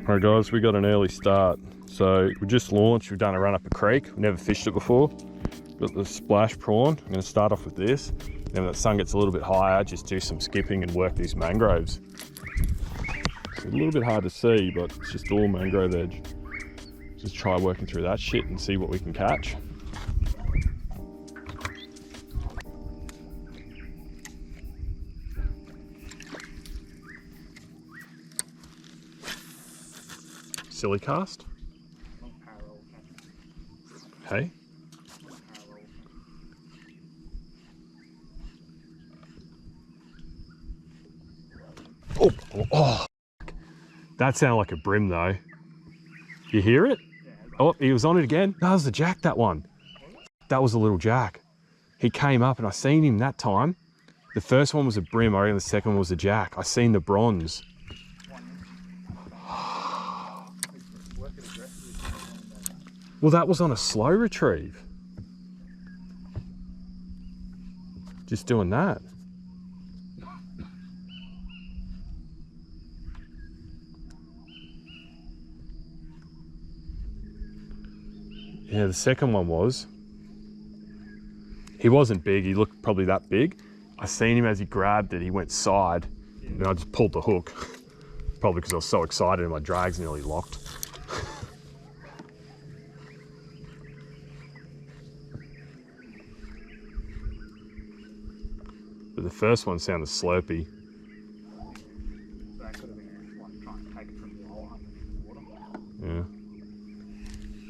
Alright guys, we got an early start. So we just launched, we've done a run up a creek. We've never fished it before. Got the splash prawn. I'm going to start off with this. Then when the sun gets a little bit higher, just do some skipping and work these mangroves. It's a little bit hard to see, but it's just all mangrove edge. Just try working through that shit and see what we can catch. Silly cast. Hey. Oh, that sounded like a brim though. You hear it? Oh, he was on it again. No, that was the jack, that one. That was a little jack. He came up and I seen him that time. The first one was a brim, I reckon the second one was a jack. I seen the bronze. Well, that was on a slow retrieve. Just doing that. Yeah, the second one was. He wasn't big, he looked probably that big. I seen him as he grabbed it, he went side, and I just pulled the hook. Probably because I was so excited and my drag's nearly locked. But the first one sounded slurpy. Yeah.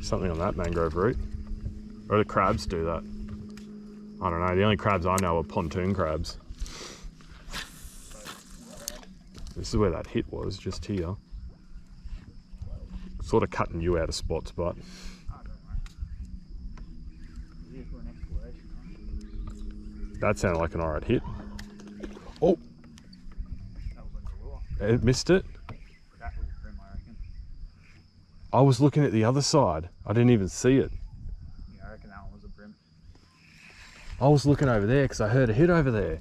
Something on that mangrove root. Or the crabs do that. I don't know, the only crabs I know are pontoon crabs. This is where that hit was, just here. Sort of cutting you out of spots, but. That sounded like an alright hit. Oh! It missed it. I was looking at the other side. I didn't even see it. Yeah, I reckon that one was a brim. I was looking over there because I heard a hit over there.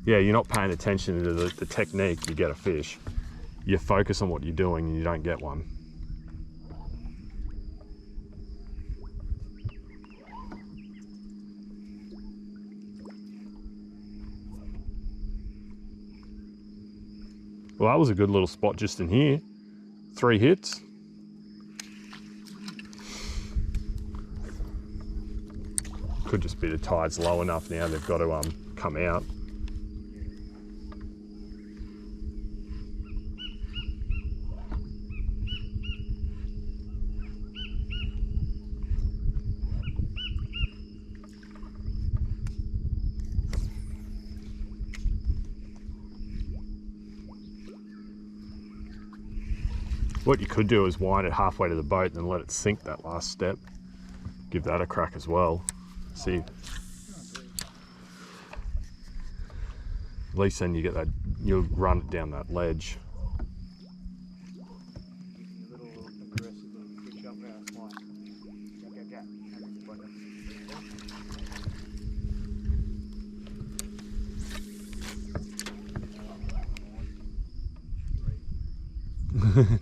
Yeah, you're not paying attention to the technique, you get a fish. You focus on what you're doing and you don't get one. Well, that was a good little spot just in here. 3 hits. Could just be the tide's low enough now, they've got to come out. What you could do is wind it halfway to the boat and then let it sink that last step. Give that a crack as well. See. At least then you get that, you'll run it down that ledge.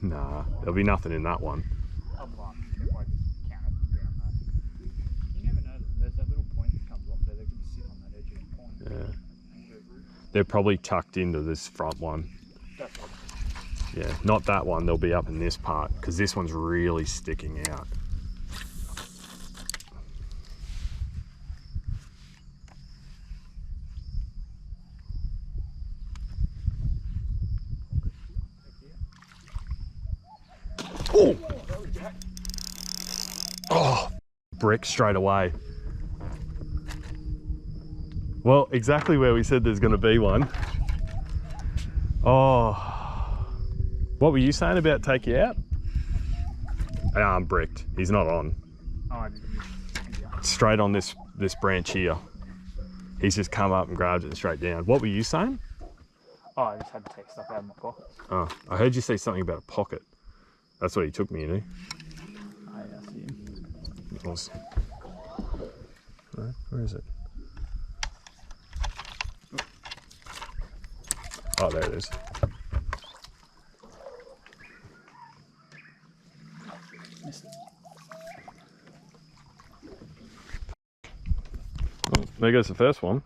Nah, there'll be nothing in that one. You never know, there's that little point that comes off there, they can sit on that edge of the pond. Yeah. They're probably tucked into this front one. Yeah, not that one, they'll be up in this part, because this one's really sticking out. Oh! Oh, brick straight away. Well, exactly where we said there's going to be one. Oh, what were you saying about take you out? I'm bricked. He's not on. Oh, I didn't. Straight on this branch here. He's just come up and grabbed it straight down. What were you saying? Oh, I just had to take stuff out of my pocket. Oh, I heard you say something about a pocket. That's what he took me into. Oh, yeah, I see him. Was... Where is it? Oh, there it is. there goes the first one.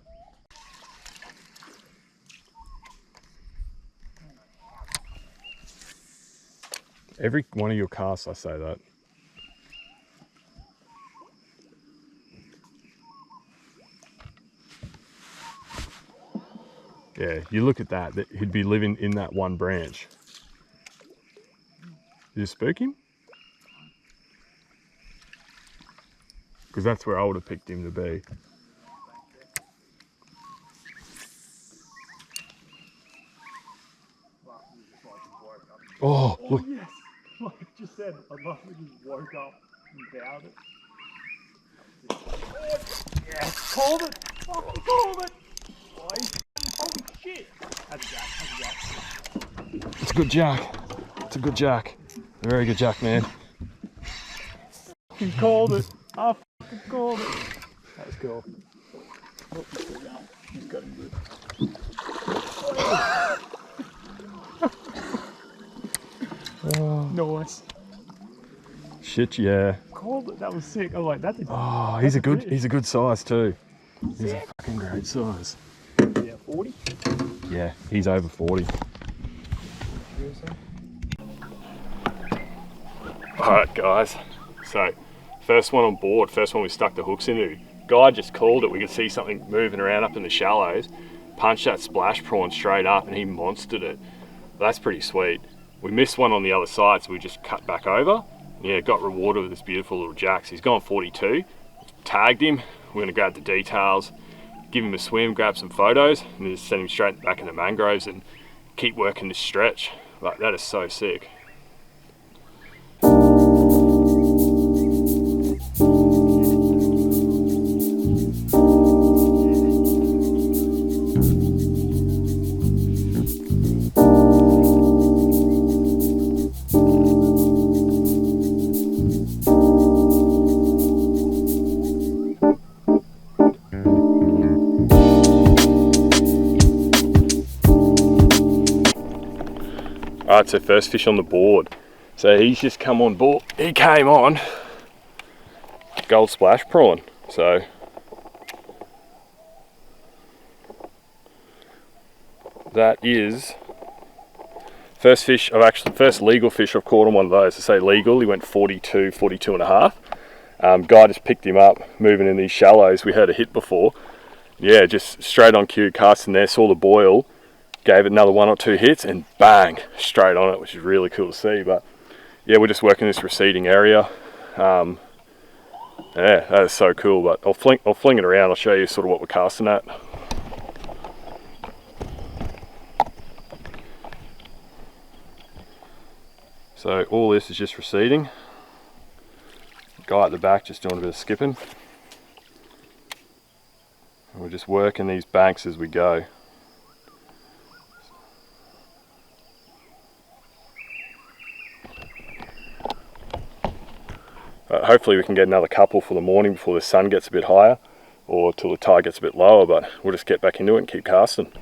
Every one of your casts, I say that. Yeah, you look at that, he'd be living in that one branch. Did you spook him? Because that's where I would have picked him to be. Oh, look. Yes, like I just said, I love when you woke up and bowed it. Oh, yes, called it! Fucking called it! Holy shit! That's a jack, that's a jack. It's a good jack. It's a good jack. A very good jack, man. He called it. I fucking called it. That was cool. Oh, he's got him good. Oh, nice. Shit, yeah. Called it. That was sick. I was like, that's a. Oh, he's a good size too. He's a fucking great size. Yeah, 40. Yeah, he's over 40. Alright guys, so first one on board, first one we stuck the hooks into. Guy just called it, we could see something moving around up in the shallows, punched that splash prawn straight up and he monstered it. That's pretty sweet. We missed one on the other side, so we just cut back over. Yeah, got rewarded with this beautiful little jack. So he's gone 42, tagged him, we're gonna grab the details, give him a swim, grab some photos, and then just send him straight back into mangroves and keep working this stretch. Like, that is so sick. Alright, so first fish on the board. So he's just come on board. He came on gold splash prawn. So that is first fish first legal fish I've caught on one of those. I say legal, he went 42, 42 and a half. Guy just picked him up, moving in these shallows. We heard a hit before. Yeah, just straight on cue, casting there, saw the boil. Gave it another 1 or 2 hits and bang, straight on it, which is really cool to see. But yeah, we're just working this receding area. Yeah, that is so cool. But I'll fling it around. I'll show you sort of what we're casting at. So all this is just receding. Guy at the back just doing a bit of skipping. And we're just working these banks as we go. Hopefully we can get another couple for the morning before the sun gets a bit higher, or till the tide gets a bit lower, but we'll just get back into it and keep casting.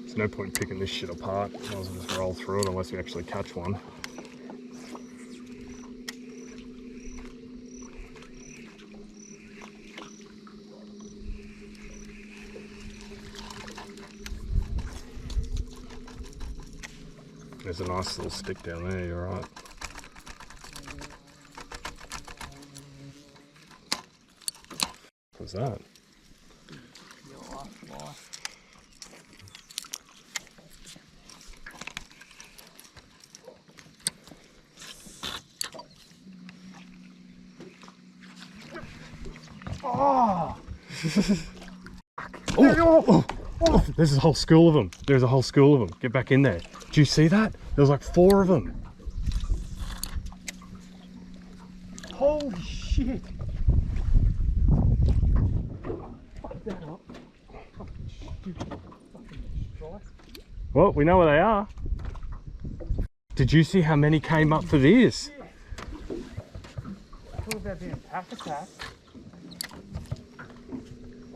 There's no point picking this shit apart. Might as well just roll through it unless we actually catch one. There's a nice little stick down there, you're right. What's that? Oh! Oh, there's a whole school of them. There's a whole school of them. Get back in there. Did you see that? There was like 4 of them. Holy shit! Fuck that up. Fucking stupid. Fucking strike. Well, we know where they are. Did you see how many came up for this? Yeah. I thought about being pack attack.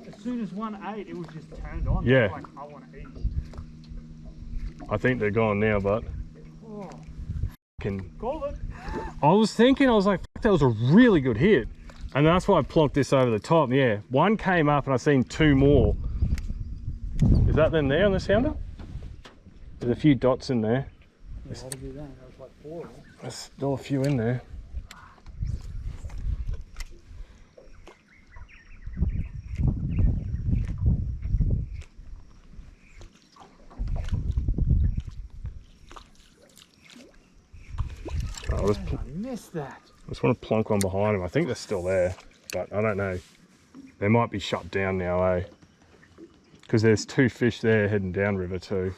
As soon as one ate, it was just turned on. Yeah. Like, I want to eat. I think they're gone now, but Call it. I was thinking, I was like, fuck, that was a really good hit. And that's why I plonked this over the top. Yeah, one came up and I seen two more. Is that them there on the sounder? There's a few dots in there. Yeah, what did you then? There was like 4 of them. There's still a few in there. I missed that. I just want to plonk one behind them. I think they're still there, but I don't know. They might be shut down now, eh? Because there's 2 fish there heading downriver too.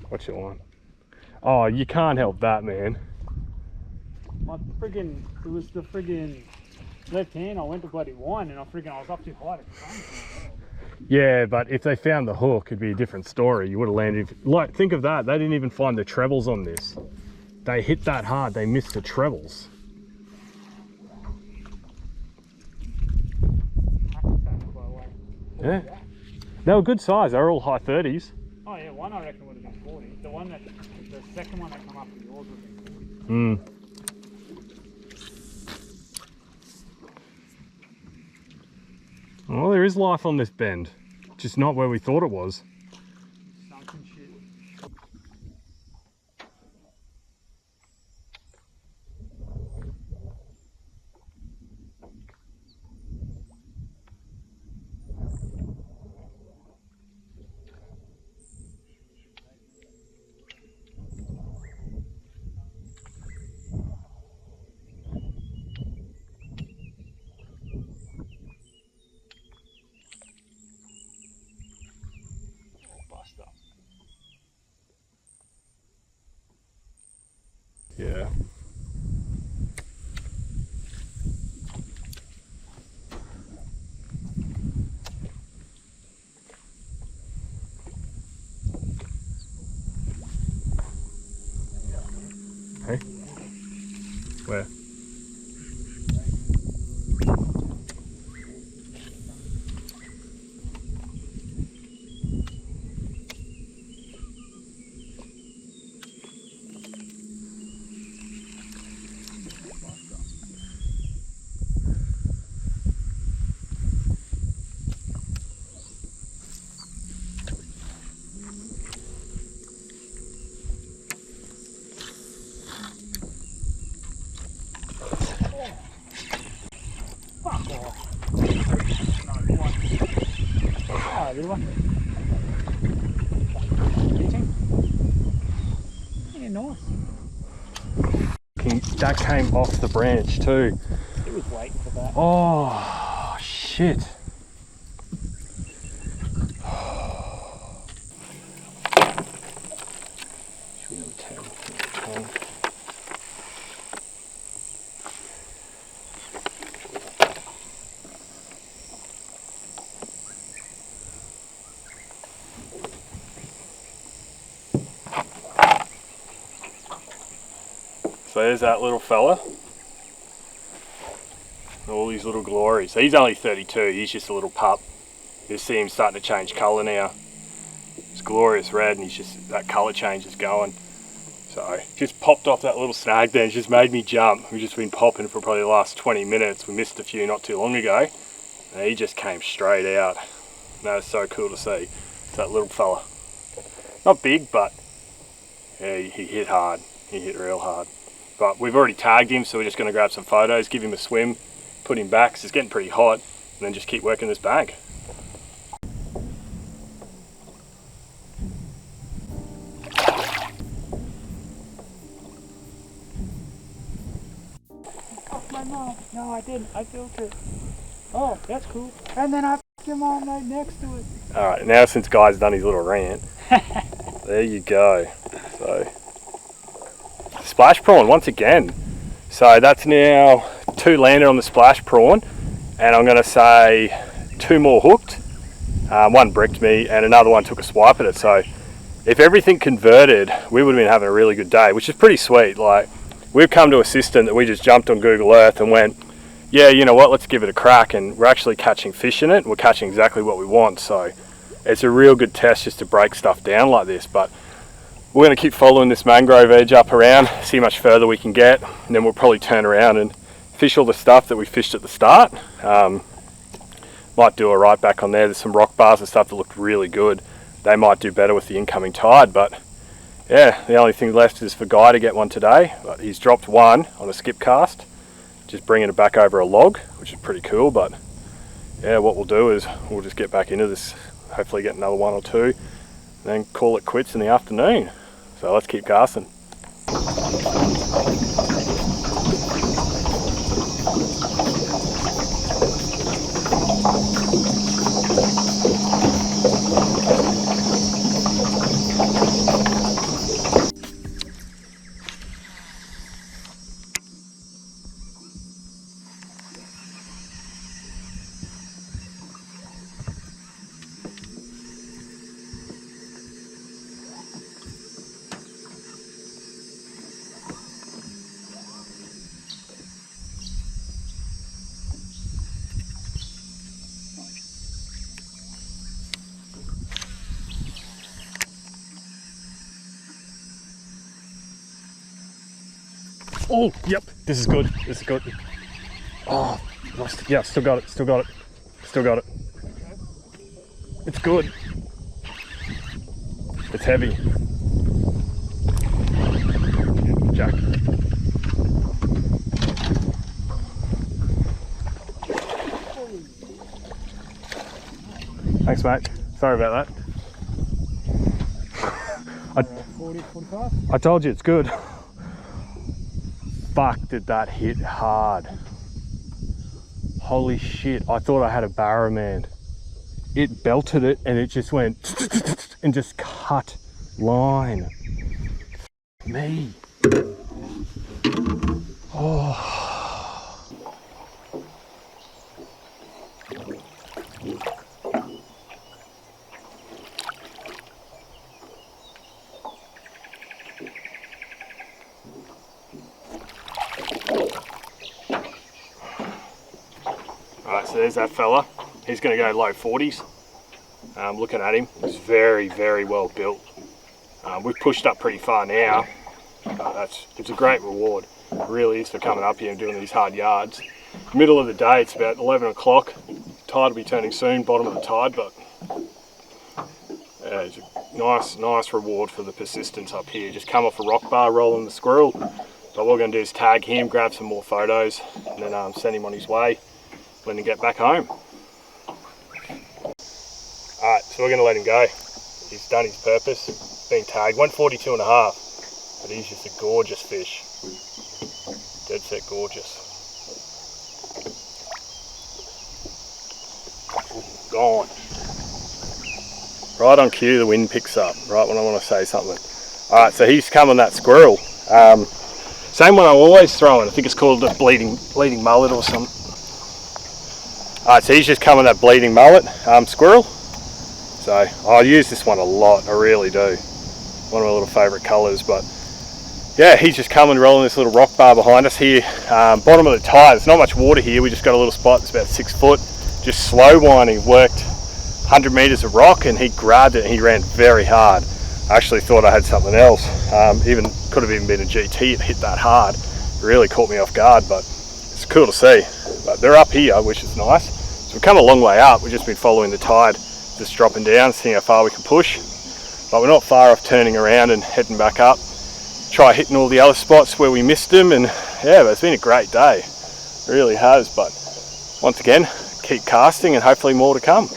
What you want? Oh, you can't help that, man. My friggin', it was the friggin' left hand. I went to bloody one, and I was up too high to come. Yeah, but if they found the hook, it'd be a different story. You would have landed. Like, think of that. They didn't even find the trebles on this. They hit that hard. They missed the trebles. Yeah, they were good size. They were all high 30s. Oh yeah, one I reckon would have been 40. The second one that come up with yours would have been 40. Well, there is life on this bend, just not where we thought it was. Sunken shit. Yeah. Hey? Where? Good one. Yeah, nice. That came off the branch too. It was waiting for that. Oh, shit. So there's that little fella. All these little glories. So he's only 32, he's just a little pup. You see him starting to change colour now. It's glorious red and he's just, that colour change is going. So just popped off that little snag there and just made me jump. We've just been popping for probably the last 20 minutes. We missed a few not too long ago. And he just came straight out. That was so cool to see. It's that little fella. Not big, but yeah, he hit hard. He hit real hard. But we've already tagged him, so we're just going to grab some photos, give him a swim, put him back, because it's getting pretty hot, and then just keep working this bag. Off my mom. No, I didn't. I built it. Oh, that's cool. And then I f***ed your mom right next to it. Alright, now since Guy's done his little rant, there you go. So, splash prawn once again. So that's now 2 landed on the splash prawn, and I'm going to say 2 more hooked. One bricked me and another one took a swipe at it. So if everything converted, we would have been having a really good day, which is pretty sweet. Like, we've come to a system that we just jumped on Google Earth and went, yeah, you know what, let's give it a crack, and we're actually catching fish in it. We're catching exactly what we want. So it's a real good test just to break stuff down like this. But We're going to keep following this mangrove edge up around, see how much further we can get, and then we'll probably turn around and fish all the stuff that we fished at the start. Might do a right back on there. There's some rock bars and stuff that looked really good. They might do better with the incoming tide, but yeah, the only thing left is for Guy to get one today. But he's dropped one on a skip cast, just bringing it back over a log, which is pretty cool. But yeah, what we'll do is we'll just get back into this, hopefully get another one or two, and then call it quits in the afternoon. So let's keep casting. Oh, yep, this is good, this is good. Oh, yeah, still got it, still got it, still got it. It's good. It's heavy. Jack. Thanks, mate. Sorry about that. 40, 45? I told you it's good. Fuck, did that hit hard. Holy shit, I thought I had a barra, man. It belted it and it just went and just cut line. Me. Oh. Alright, so there's that fella. He's going to go low 40s. Looking at him, he's very, very well built. We've pushed up pretty far now. It's a great reward. It really is for coming up here and doing these hard yards. Middle of the day, it's about 11 o'clock. Tide will be turning soon, bottom of the tide, but yeah, it's a nice reward for the persistence up here. Just come off a rock bar, rolling the squirrel. So what we're going to do is tag him, grab some more photos, and then send him on his way when he get back home. Alright, so we're going to let him go. He's done his purpose, been tagged. 142 and a half, but he's just a gorgeous fish. Dead set gorgeous. Gone. Right on cue, the wind picks up, right when I want to say something. Alright, so he's come on that squirrel. Same one I'm always throwing. I think it's called the bleeding mullet or something. Alright, so he's just come on that bleeding mullet squirrel. So I use this one a lot, I really do. One of my little favourite colours, but yeah, he's just coming rolling this little rock bar behind us here. Bottom of the tide, there's not much water here, we just got a little spot that's about 6 foot. Just slow winding, worked 100 metres of rock and he grabbed it and he ran very hard. I actually thought I had something else, could have even been a GT, it hit that hard. It really caught me off guard, but it's cool to see. But they're up here, which is nice. So we've come a long way up, we've just been following the tide, just dropping down, seeing how far we can push. But we're not far off turning around and heading back up. Try hitting all the other spots where we missed them, and yeah, but it's been a great day. It really has, but once again, keep casting and hopefully more to come.